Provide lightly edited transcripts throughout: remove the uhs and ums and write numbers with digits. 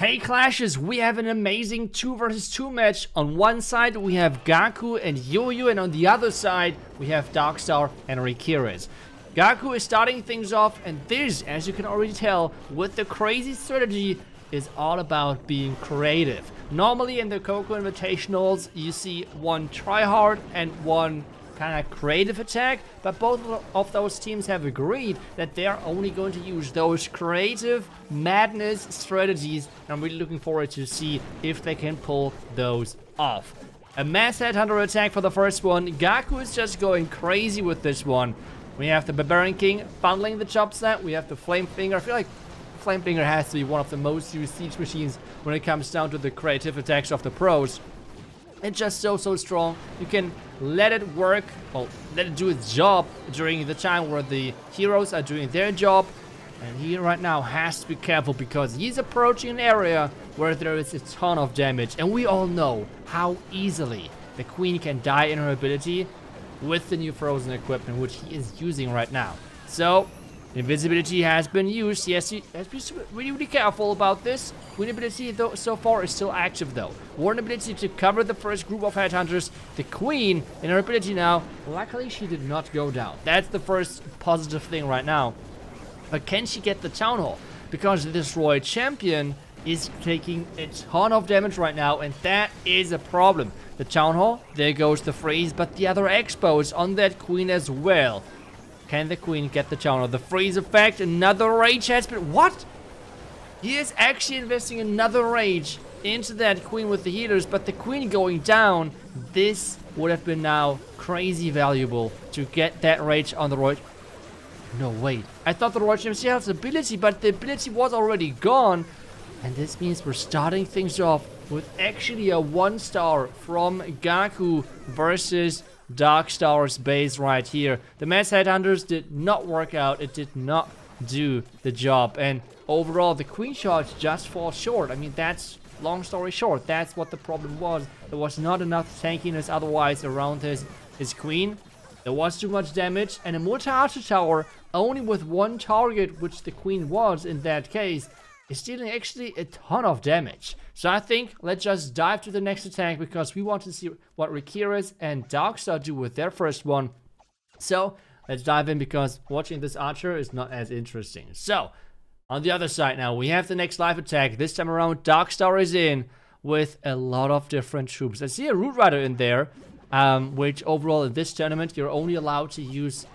Hey Clashes, we have an amazing 2 versus 2 match. On one side we have GAKU and JOJO, and on the other side we have DARKSTAR and RIQIREZ. GAKU is starting things off, and this, as you can already tell, with the crazy strategy, is all about being creative. Normally in the GAKU Invitationals you see one tryhard and one kind of creative attack, but both of those teams have agreed that they are only going to use those creative madness strategies. I'm really looking forward to see if they can pull those off. A mass headhunter attack for the first one. GAKU is just going crazy with this one. We have the Barbarian King bundling the job set. We have the Flame Finger. I feel like Flame Finger has to be one of the most used siege machines when it comes down to the creative attacks of the pros. It's just so strong. You can let it work, or let it do its job during the time where the heroes are doing their job. And he right now has to be careful because he's approaching an area where there is a ton of damage. And we all know how easily the Queen can die in her ability with the new frozen equipment, which he is using right now. So invisibility has been used. Yes, he has to be really careful about this. Queen ability, though, so far is still active, though. Warden ability to cover the first group of headhunters. The Queen, in her ability now, luckily she did not go down. That's the first positive thing right now. But can she get the Town Hall? Because the Destroyed Champion is taking a ton of damage right now, and that is a problem. The Town Hall, there goes the freeze, but the other expos on that Queen as well. Can the Queen get the Town Hall? The freeze effect, another rage has been... What? He is actually investing another rage into that Queen with the healers, but the Queen going down, this would have been now crazy valuable to get that rage on the Roy... No, wait. I thought the Roy Champion still has ability, but the ability was already gone. And this means we're starting things off with actually a 1-star from GAKU versus DARKSTAR's base right here. The mass headhunters did not work out. It did not do the job. And overall, the Queen charge just falls short. I mean, that's, long story short, that's what the problem was. There was not enough tankiness otherwise around his Queen. There was too much damage, and a multi-archer tower, only with one target, which the Queen was in that case, is dealing actually a ton of damage. So I think let's just dive to the next attack, because we want to see what RIQIREZ and DARKSTAR do with their first one. So let's dive in, because watching this archer is not as interesting. So on the other side now, we have the next live attack. This time around, DARKSTAR is in with a lot of different troops. I see a Root Rider in there, which overall in this tournament, you're only allowed to use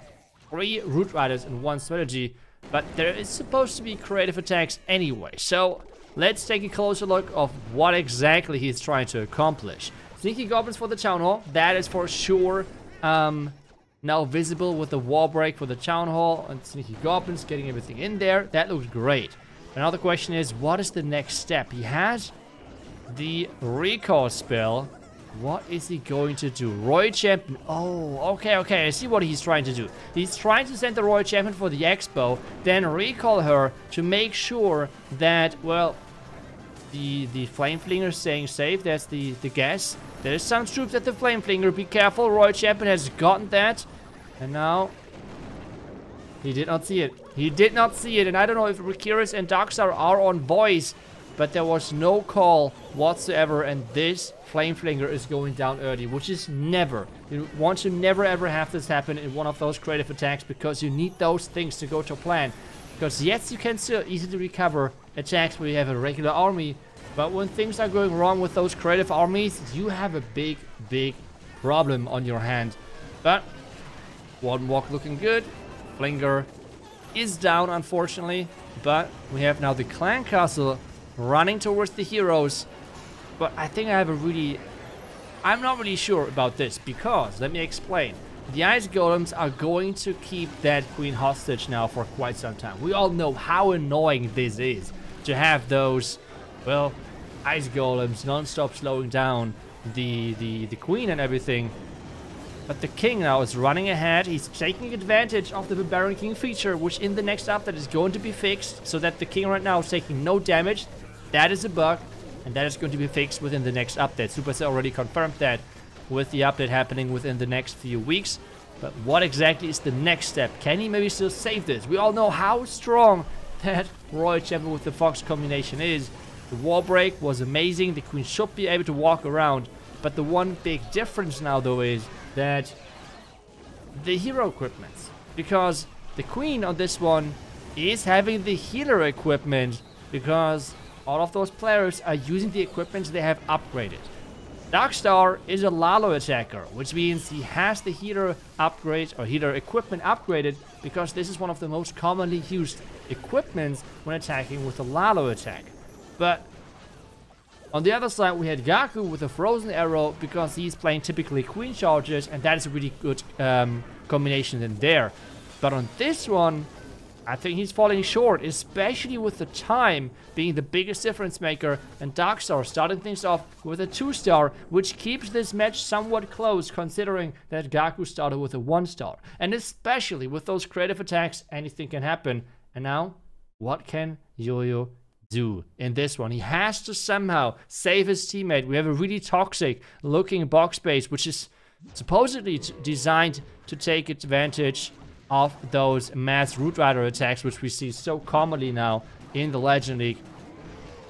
3 Root Riders in one strategy. But there is supposed to be creative attacks anyway. So let's take a closer look of what exactly he's trying to accomplish. Sneaky Goblins for the Town Hall. That is for sure now visible with the wall break for the Town Hall. And Sneaky Goblins getting everything in there. That looks great. Another question is, what is the next step? He has the recall spell. What is he going to do? Royal Champion. Oh, okay. I see what he's trying to do. He's trying to send the Royal Champion for the Expo, then recall her to make sure that, well, the Flame Flinger is staying safe. That's the guess. There's some troops at the Flame Flinger. Be careful. Royal Champion has gotten that. And now he did not see it. He did not see it. And I don't know if RIQIREZ and DARKSTAR are on voice, but there was no call whatsoever, and this Flame Flinger is going down early, which is never. You want to never ever have this happen in one of those creative attacks, because you need those things to go to plan. Because yes, you can still easily recover attacks where you have a regular army, but when things are going wrong with those creative armies, you have a big problem on your hand. But Warden Walk looking good. Flinger is down, unfortunately, but we have now the Clan Castle running towards the heroes. But I think I'm not really sure about this, because, let me explain. The Ice Golems are going to keep that Queen hostage now for quite some time. We all know how annoying this is, to have those, well, Ice Golems non-stop slowing down the Queen and everything. But the King now is running ahead. He's taking advantage of the Barbarian King feature, which in the next update is going to be fixed, so that the King right now is taking no damage. That is a bug, and that is going to be fixed within the next update. Supercell already confirmed that with the update happening within the next few weeks. But what exactly is the next step? Can he maybe still save this? We all know how strong that Royal Champion with the Fox combination is. The wall break was amazing. The queen should be able to walk around. But the one big difference now, though, is that the hero equipment. Because the queen on this one is having the healer equipment. Because all of those players are using the equipment they have upgraded. Darkstar is a Lalo attacker, which means he has the healer upgrade or healer equipment upgraded because this is one of the most commonly used equipments when attacking with a Lalo attack. But on the other side, we had GAKU with a frozen arrow because he's playing typically queen charges, and that is a really good combination in there. But on this one, I think he's falling short, especially with the time being the biggest difference maker, and Darkstar starting things off with a 2-star, which keeps this match somewhat close considering that GAKU started with a 1-star. And especially with those creative attacks, anything can happen. And now, what can JOJO do in this one? He has to somehow save his teammate. We have a really toxic looking box base, which is supposedly designed to take advantage of those mass Root Rider attacks, which we see so commonly now in the Legend League.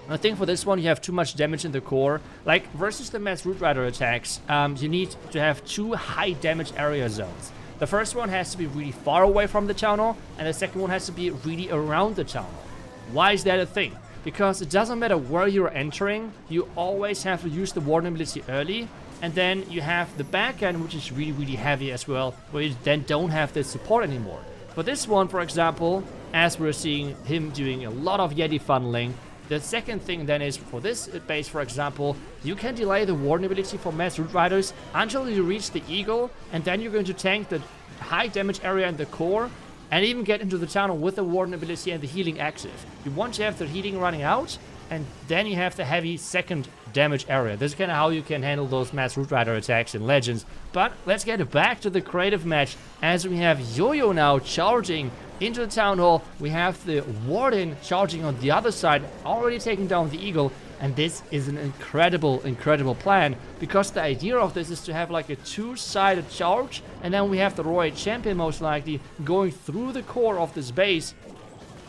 I think for this one, you have too much damage in the core. Like, versus the mass Root Rider attacks, you need to have 2 high damage area zones. The first one has to be really far away from the town hall, and the second one has to be really around the town hall. Why is that a thing? Because it doesn't matter where you're entering, you always have to use the Warden ability early. And then you have the back end, which is really, really heavy as well, where you then don't have the support anymore. For this one, for example, as we're seeing him doing a lot of Yeti funneling, the second thing then is, for this base, for example, you can delay the Warden ability for mass Root Riders until you reach the Eagle, and then you're going to tank the high damage area in the core, and even get into the tunnel with the Warden ability and the healing active. You want to have the healing running out, and then you have the heavy second damage area. This is kind of how you can handle those mass Root Rider attacks in Legends. But let's get back to the creative match, as we have JOJO now charging into the Town Hall. We have the Warden charging on the other side, already taking down the Eagle. And this is an incredible, incredible plan, because the idea of this is to have like a 2-sided charge, and then we have the Royal Champion most likely going through the core of this base.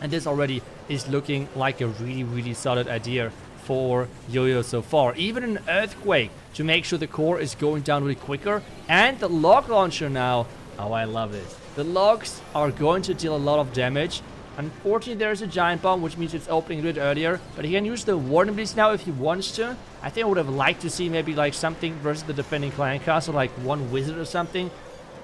And this already is looking like a really, really solid idea for JOJO so far. Even an Earthquake to make sure the core is going down really quicker. And the log launcher now. Oh, I love it. The logs are going to deal a lot of damage. Unfortunately, there's a giant bomb, which means it's opening a bit earlier. But he can use the Warden ability now if he wants to. I think I would have liked to see maybe like something versus the defending clan castle, like 1 wizard or something.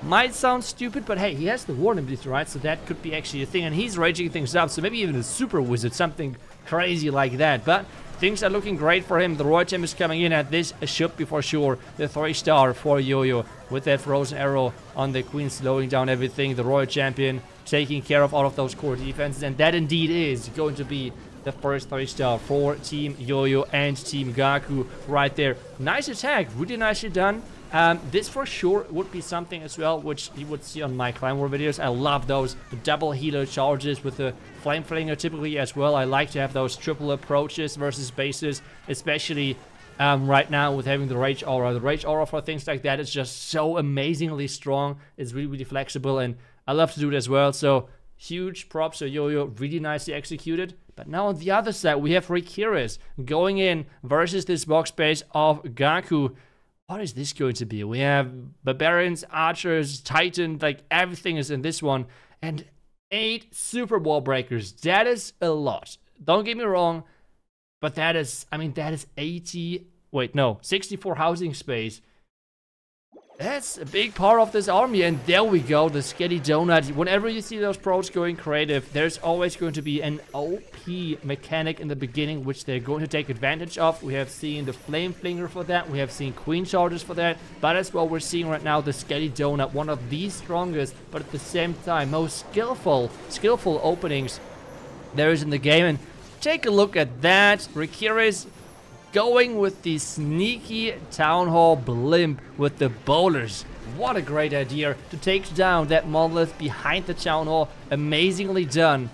Might sound stupid, but hey, he has the Warden ability, right? So that could be actually a thing. And he's raging things up, so maybe even a super wizard, something crazy like that. But things are looking great for him. The Royal Gem is coming in, and this should be for sure the 3-star for JOJO, with that frozen arrow on the queen, slowing down everything. The Royal Champion taking care of all of those core defenses, and that indeed is going to be the first 3-star for Team JOJO and Team GAKU right there. Nice attack, really nicely done. This for sure would be something as well which you would see on my Clan War videos. I love those double healer charges with the Flame Flinger typically as well. I like to have those triple approaches versus bases, especially right now with having the Rage Aura. The Rage Aura for things like that is just so amazingly strong. It's really, really flexible, and I love to do it as well. So huge props to JOJO, really nicely executed. But now on the other side, we have RIQIREZ going in versus this box base of GAKU. What is this going to be? We have Barbarians, Archers, Titan, like everything is in this one. And 8 super wall breakers. That is a lot. Don't get me wrong, but that is, I mean, that is 64 housing space. That's a big part of this army, and there we go, the Sketty Donut. Whenever you see those pros going creative, there's always going to be an OP mechanic in the beginning, which they're going to take advantage of. We have seen the Flame Flinger for that, we have seen Queen Charges for that, but as well we're seeing right now the Sketty Donut, one of the strongest, but at the same time, most skillful openings there is in the game. And take a look at that, RIQIREZ going with the sneaky Town Hall blimp with the bowlers. What a great idea to take down that monolith behind the Town Hall. Amazingly done.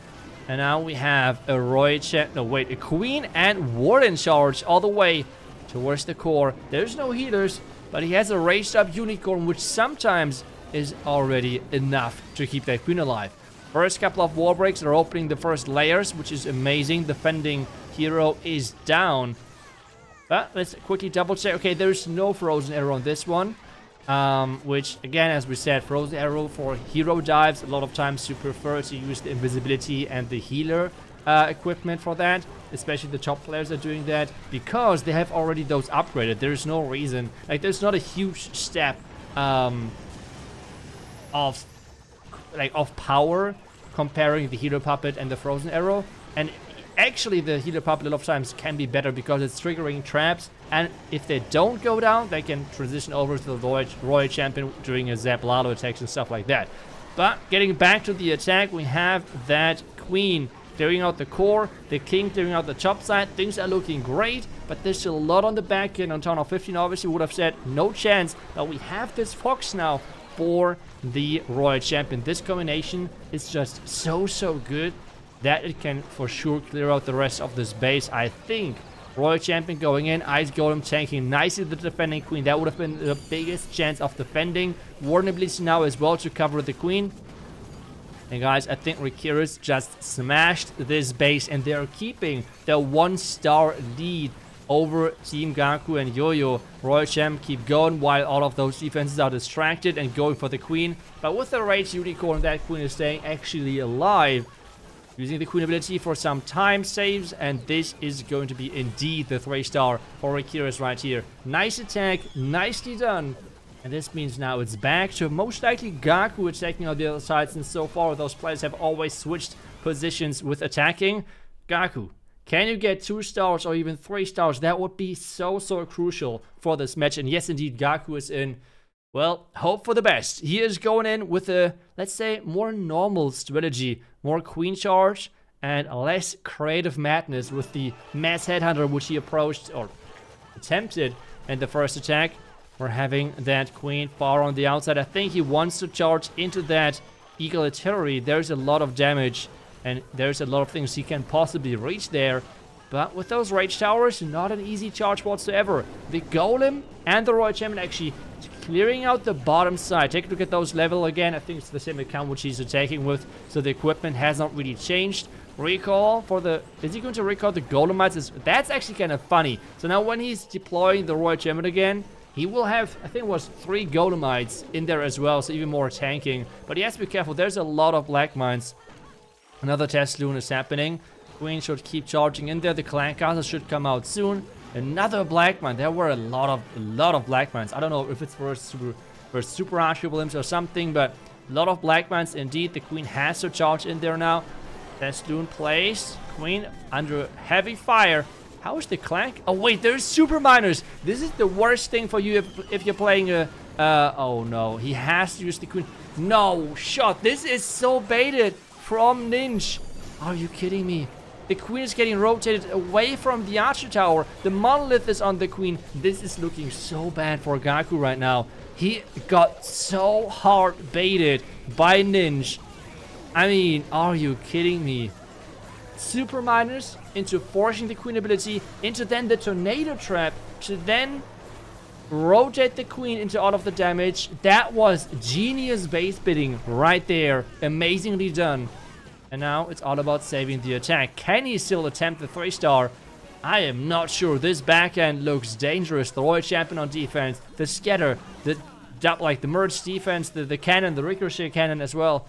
And now we have a a Queen and Warden charge all the way towards the core. There's no healers, but he has a raised up Unicorn, which sometimes is already enough to keep that Queen alive. First couple of wall breaks are opening the first layers, which is amazing. Defending hero is down. But let's quickly double check. Okay, there's no frozen arrow on this one. Which, again, as we said, frozen arrow for hero dives. A lot of times you prefer to use the invisibility and the healer equipment for that. Especially the top players are doing that because they have already those upgraded. There's no reason. Like, there's not a huge step of power comparing the healer puppet and the frozen arrow. And actually, the healer puppet a lot of times can be better because it's triggering traps, and if they don't go down, they can transition over to the Royal Champion during a Zap Lalo attacks and stuff like that. But getting back to the attack, we have that Queen clearing out the core, the King clearing out the top side. Things are looking great, but there's still a lot on the back end. On turn of 15, obviously would have said no chance, but we have this Fox now for the Royal Champion. This combination is just so good that it can for sure clear out the rest of this base. I think Royal Champion going in, Ice Golem tanking nicely the defending Queen. That would have been the biggest chance of defending. Warden Blitz now as well to cover the Queen. And guys, I think RIQIREZ just smashed this base, and they're keeping the 1-star lead over Team GAKU and JOJO. Royal Champ keep going while all of those defenses are distracted and going for the Queen. But with the Rage Unicorn, that Queen is staying actually alive, using the Queen ability for some time saves, and this is going to be indeed the 3-star for RIQIREZ right here. Nice attack, nicely done. And this means now it's back to most likely GAKU attacking on the other side, since so far those players have always switched positions with attacking. GAKU, can you get 2 stars or even 3 stars? That would be so crucial for this match. And yes, indeed, GAKU is in, well, hope for the best. He is going in with a, let's say, more normal strategy. More Queen charge and less creative madness with the Mass Headhunter, which he approached or attempted in the first attack. We're having that Queen far on the outside. I think he wants to charge into that Eagle Artillery. There's a lot of damage and there's a lot of things he can possibly reach there. But with those Rage Towers, not an easy charge whatsoever. The Golem and the Royal Champion actually clearing out the bottom side. Take a look at those level again. I think it's the same account which he's attacking with, so the equipment has not really changed. Recall for the... Is he going to recall the Golemites? That's actually kind of funny. So now when he's deploying the Royal Champion again, he will have, I think it was 3 Golemites in there as well, so even more tanking. But he has to be careful. There's a lot of Black Mines. Another test loon is happening. Queen should keep charging in there. The Clan Castle should come out soon. Another Black Mine. There were a lot of Black Mines. I don't know if it's for super archeable imps or something, but a lot of Black Mines indeed. The Queen has to charge in there now. Test loon placed. Queen under heavy fire. How is the Clan? Oh wait, there's super miners. This is the worst thing for you if you're playing a... oh no, he has to use the Queen. No shot. This is so baited from Ninja. Are you kidding me? The Queen is getting rotated away from the Archer Tower. The Monolith is on the Queen. This is looking so bad for GAKU right now. He got so hard baited by Ninja. I mean, are you kidding me? Super miners into forcing the Queen ability, into then the Tornado Trap, to then rotate the Queen into all of the damage. That was genius base bidding right there. Amazingly done. And now it's all about saving the attack. Can he still attempt the 3-star? I am not sure. This backhand looks dangerous. The Royal Champion on defense, the Scatter, the merge defense, the cannon, the Ricochet cannon as well.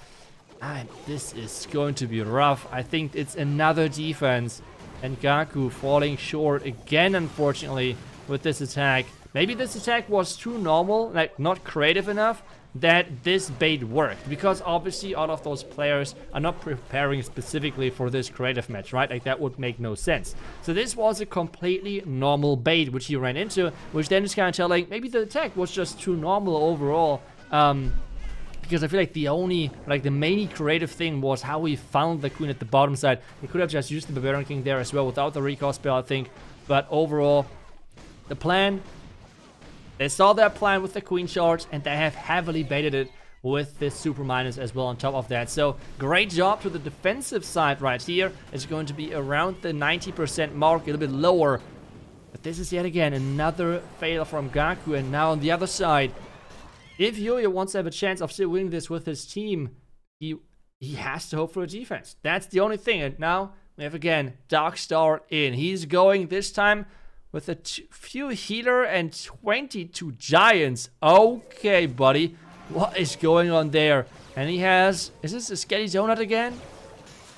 This is going to be rough. I think it's another defense. And GAKU falling short again, unfortunately, with this attack. Maybe this attack was too normal, like not creative enough, that this bait worked. Because obviously all of those players are not preparing specifically for this creative match, right? Like that would make no sense. So this was a completely normal bait which he ran into, which then is kind of telling maybe the attack was just too normal overall. Because I feel like the main creative thing was how he found the Queen at the bottom side. He could have just used the Barbarian King there as well without the recall spell, I think. But overall, the plan, they saw their plan with the Queen charge, and they have heavily baited it with the super miners as well on top of that. So great job to the defensive side right here. It's going to be around the 90% mark, a little bit lower. But this is yet again another fail from GAKU, and now on the other side, if JOJO wants to have a chance of still winning this with his team, he has to hope for a defense. That's the only thing. And now we have again Darkstar in. He's going this time with a few healer and 22 giants. Okay, buddy. What is going on there? And he has... Is this a Skelly Donut again?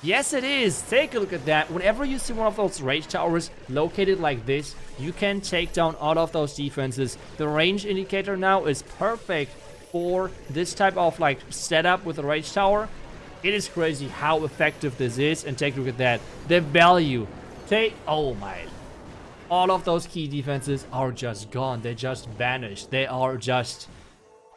Yes, it is. Take a look at that. Whenever you see one of those rage towers located like this, you can take down all of those defenses. The range indicator now is perfect for this type of like setup with a rage tower. It is crazy how effective this is. And take a look at that. The value. Oh my. All of those key defenses are just gone. They just vanished. They are just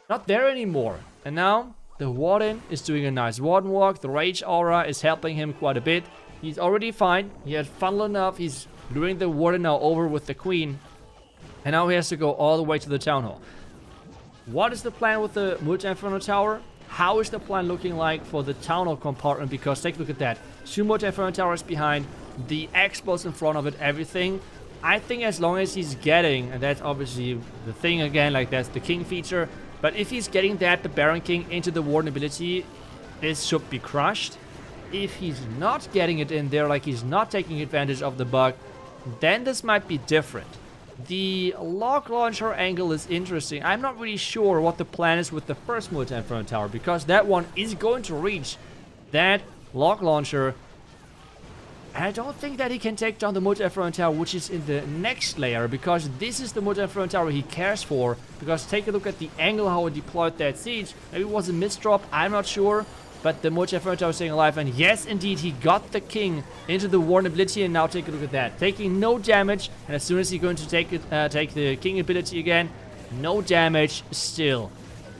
not there anymore. And now the Warden is doing a nice Warden walk. The Rage Aura is helping him quite a bit. He's already fine. He had funnel enough. He's doing the Warden now over with the Queen. And now he has to go all the way to the Town Hall. What is the plan with the Multi-Inferno Tower? How is the plan looking like for the Town Hall compartment? Because take a look at that. 2 Multi-Inferno Towers behind. The X-Bows in front of it. Everything. I think as long as he's getting, and that's obviously the thing again, like that's the King feature. But if he's getting that, the Baron King, into the Warden ability, this should be crushed. If he's not getting it in there, like he's not taking advantage of the bug, then this might be different. The Log Launcher angle is interesting. I'm not really sure what the plan is with the first Multi-Inferno Tower, because that one is going to reach that Log Launcher. And I don't think that he can take down the Multi-Inferno Tower, which is in the next layer, because this is the Multi-Inferno Tower he cares for. Because take a look at the angle how he deployed that siege. Maybe it was a misdrop, I'm not sure. But the Multi-Inferno Tower is staying alive, and yes, indeed, he got the King into the Warden ability, and now take a look at that. Taking no damage, and as soon as he's going to take the King ability again, no damage still.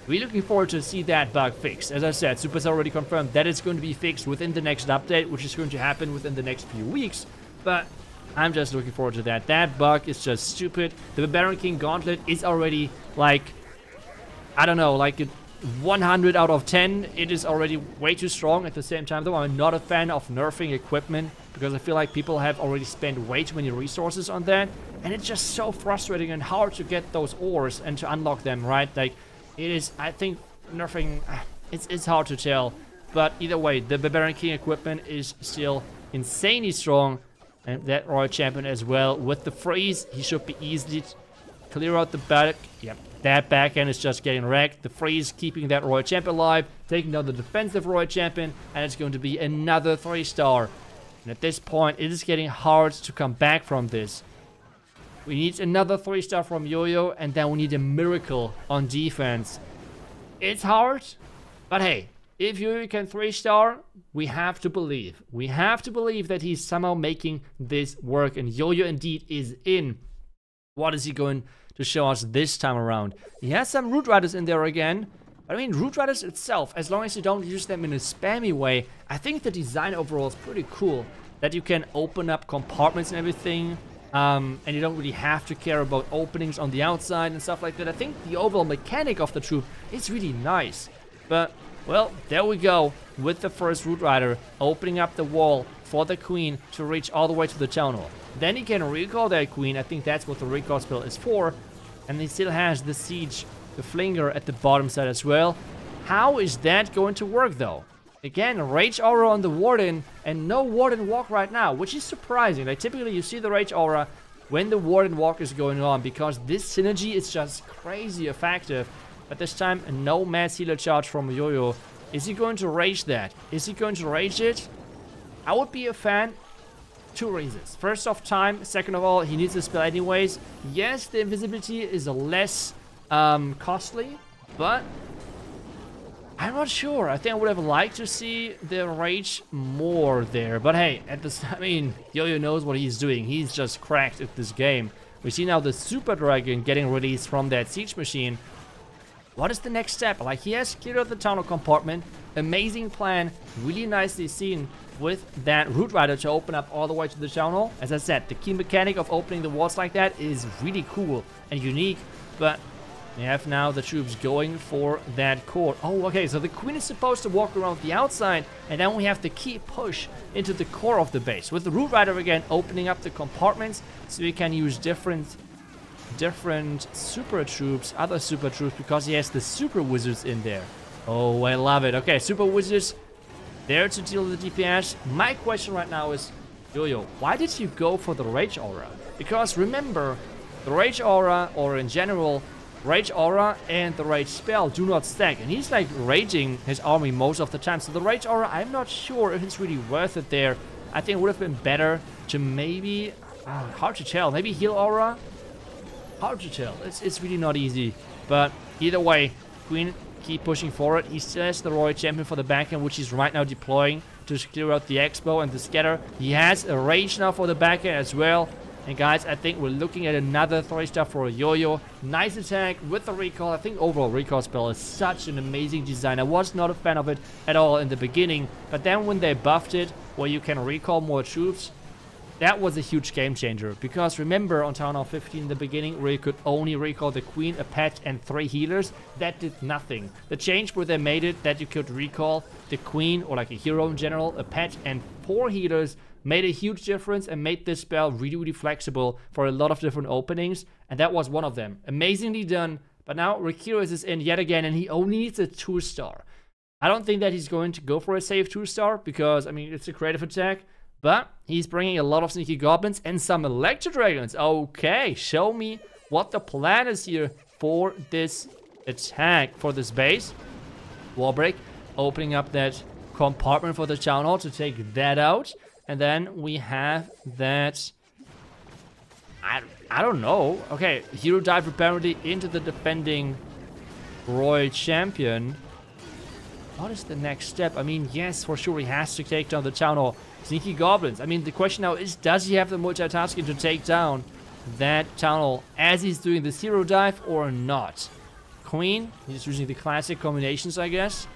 We're looking forward to see that bug fixed. As I said, Supercell already confirmed that it's going to be fixed within the next update, which is going to happen within the next few weeks. But I'm just looking forward to that. That bug is just stupid. The Baron King Gauntlet is already like, I don't know, like 100 out of 10. It is already way too strong. At the same time, though, I'm not a fan of nerfing equipment, because I feel like people have already spent way too many resources on that. And it's just so frustrating and hard to get those ores and to unlock them, right? Like, it is, I think, nerfing, it's hard to tell. But either way, the Baron King equipment is still insanely strong. And that Royal Champion as well. With the freeze, he should be easily clear out the back. Yep, that back end is just getting wrecked. The freeze keeping that Royal Champion alive. Taking down the defensive Royal Champion. And it's going to be another 3-star. And at this point, it is getting hard to come back from this. We need another 3-star from Yo-Yo, and then we need a miracle on defense. It's hard, but hey, if Yo-Yo can 3-star, we have to believe. We have to believe that he's somehow making this work, and Yo-Yo indeed is in. What is he going to show us this time around? He has some Root Riders in there again. But I mean, Root Riders itself, as long as you don't use them in a spammy way, I think the design overall is pretty cool. That you can open up compartments and everything. And you don't really have to care about openings on the outside and stuff like that. I think the overall mechanic of the troop is really nice. But, well, there we go with the first Root Rider opening up the wall for the Queen to reach all the way to the Town Hall. Then he can recall that Queen. I think that's what the recall spell is for. And he still has the Siege, the Flinger at the bottom side as well. How is that going to work though? Again, Rage Aura on the Warden, and no Warden Walk right now, which is surprising. Like, typically you see the Rage Aura when the Warden Walk is going on, because this synergy is just crazy effective. But this time, no mass healer charge from Yo-Yo. Is he going to rage that? Is he going to rage it? I would be a fan. 2 reasons. First off, time. Second of all, he needs a spell anyways. Yes, the invisibility is less costly, but I'm not sure. I think I would have liked to see the rage more there. But hey, I mean, Yo-Yo knows what he's doing. He's just cracked at this game. We see now the Super Dragon getting released from that siege machine. What is the next step? Like, he has cleared out the tunnel compartment. Amazing plan. Really nicely seen with that Root Rider to open up all the way to the Town Hall. As I said, the key mechanic of opening the walls like that is really cool and unique. But we have now the troops going for that core. Oh, okay, so the Queen is supposed to walk around the outside, and then we have the key push into the core of the base. With the Root Rider again opening up the compartments, so we can use different super troops, other super troops, because he has the super wizards in there. Oh, I love it. Okay, super wizards there to deal with the DPS. My question right now is, Yo-Yo, why did you go for the Rage Aura? Because remember, the Rage Aura, or in general, Rage Aura and the Rage Spell do not stack. And he's like raging his army most of the time. So the Rage Aura, I'm not sure if it's really worth it there. I think it would have been better to maybe... hard to tell. Maybe Heal Aura? Hard to tell. It's really not easy. But either way, Queen keep pushing forward. He still has the Royal Champion for the backhand, which he's right now deploying to clear out the Expo and the Scatter. He has a Rage now for the backhand as well. And guys, I think we're looking at another 3-star for a Yo-Yo. Nice attack with the recall. I think overall recall spell is such an amazing design. I was not a fan of it at all in the beginning. But then when they buffed it, where you can recall more troops, that was a huge game changer. Because remember on Town Hall 15 in the beginning, where you could only recall the Queen, a pet, and 3 healers, that did nothing. The change where they made it that you could recall the Queen, or like a hero in general, a pet, and 4 healers, made a huge difference and made this spell really, really flexible for a lot of different openings. And that was one of them. Amazingly done. But now RIQIREZ is in yet again, and he only needs a 2-star. I don't think that he's going to go for a safe 2-star because, I mean, it's a creative attack. But he's bringing a lot of sneaky goblins and some electro dragons. Okay, show me what the plan is here for this attack, for this base. Wallbreak, opening up that compartment for the Town Hall to take that out. And then we have that... I don't know. Okay, Hero Dive apparently into the defending Royal Champion. What is the next step? I mean, yes, for sure he has to take down the Town Hall. Sneaky Goblins. I mean, the question now is, does he have the multitasking to take down that Town Hall as he's doing this Hero Dive or not? Queen, he's using the classic combinations, I guess.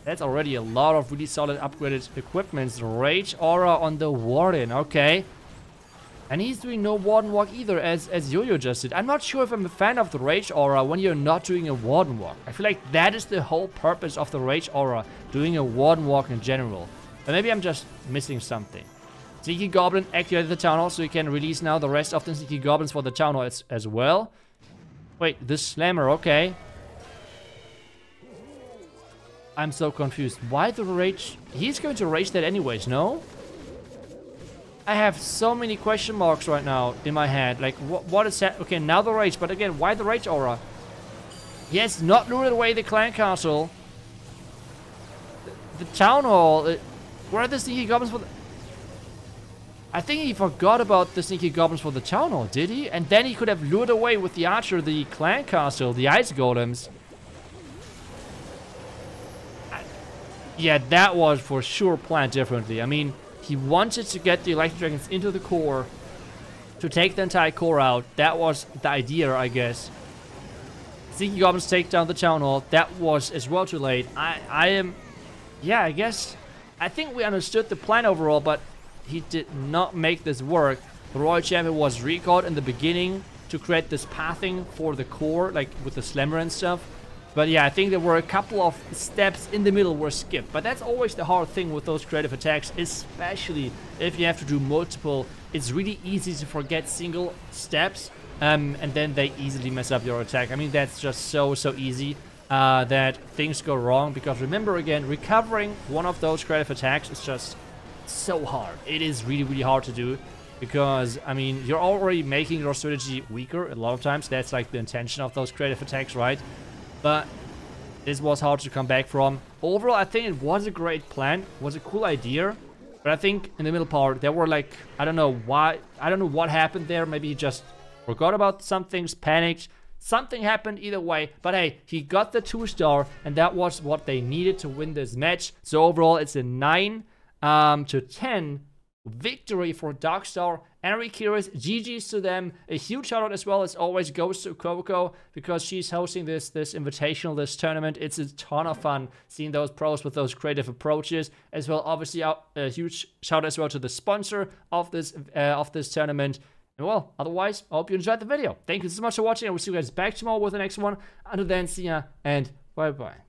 That's already a lot of really solid upgraded equipments. Rage Aura on the Warden, okay. And he's doing no Warden Walk either, as Yo-Yo just did. I'm not sure if I'm a fan of the Rage Aura when you're not doing a Warden Walk. I feel like that is the whole purpose of the Rage Aura, doing a Warden Walk in general. But maybe I'm just missing something. Sneaky Goblin activated the Town Hall, so you can release now the rest of the Sneaky Goblins for the Town Hall as well. Wait, this Slammer, okay. I'm so confused. Why the Rage? He's going to Rage that anyways, no? I have so many question marks right now in my head. Like, what is that? Okay, now the Rage. But again, why the Rage Aura? Yes, not lured away the Clan Castle. The Town Hall. Where are the Sneaky Goblins for the... I think he forgot about the Sneaky Goblins for the Town Hall, did he? And then he could have lured away with the Archer, the Clan Castle, the Ice Golems. Yeah, that was for sure planned differently. I mean, he wanted to get the Electric Dragons into the core to take the entire core out. That was the idea, I guess. Sneaky Goblins take down the Town Hall. That was as well too late. Yeah, I guess... I think we understood the plan overall, but he did not make this work. The Royal Champion was recalled in the beginning to create this pathing for the core, like with the Slammer and stuff. But yeah, I think there were a couple of steps in the middle were skipped. But that's always the hard thing with those creative attacks, especially if you have to do multiple. It's really easy to forget single steps, and then they easily mess up your attack. I mean, that's just so easy that things go wrong. Because remember, again, recovering one of those creative attacks is just so hard. It is really hard to do. Because, I mean, you're already making your strategy weaker a lot of times. That's like the intention of those creative attacks, right? But this was hard to come back from. Overall, I think it was a great plan. It was a cool idea. But I think in the middle part, there were like, I don't know why. I don't know what happened there. Maybe he just forgot about some things, panicked. Something happened either way. But hey, he got the 2-star. And that was what they needed to win this match. So overall, it's a 9-10 victory for DARKSTAR and RIQIREZ. GG's to them. A huge shout out as well as always goes to Coco, because she's hosting this invitational, this tournament. It's a ton of fun seeing those pros with those creative approaches as well. Obviously, a huge shout out as well to the sponsor of this tournament. And well, otherwise, I hope you enjoyed the video. Thank you so much for watching. I will see you guys back tomorrow with the next one. Until then, see ya and bye bye.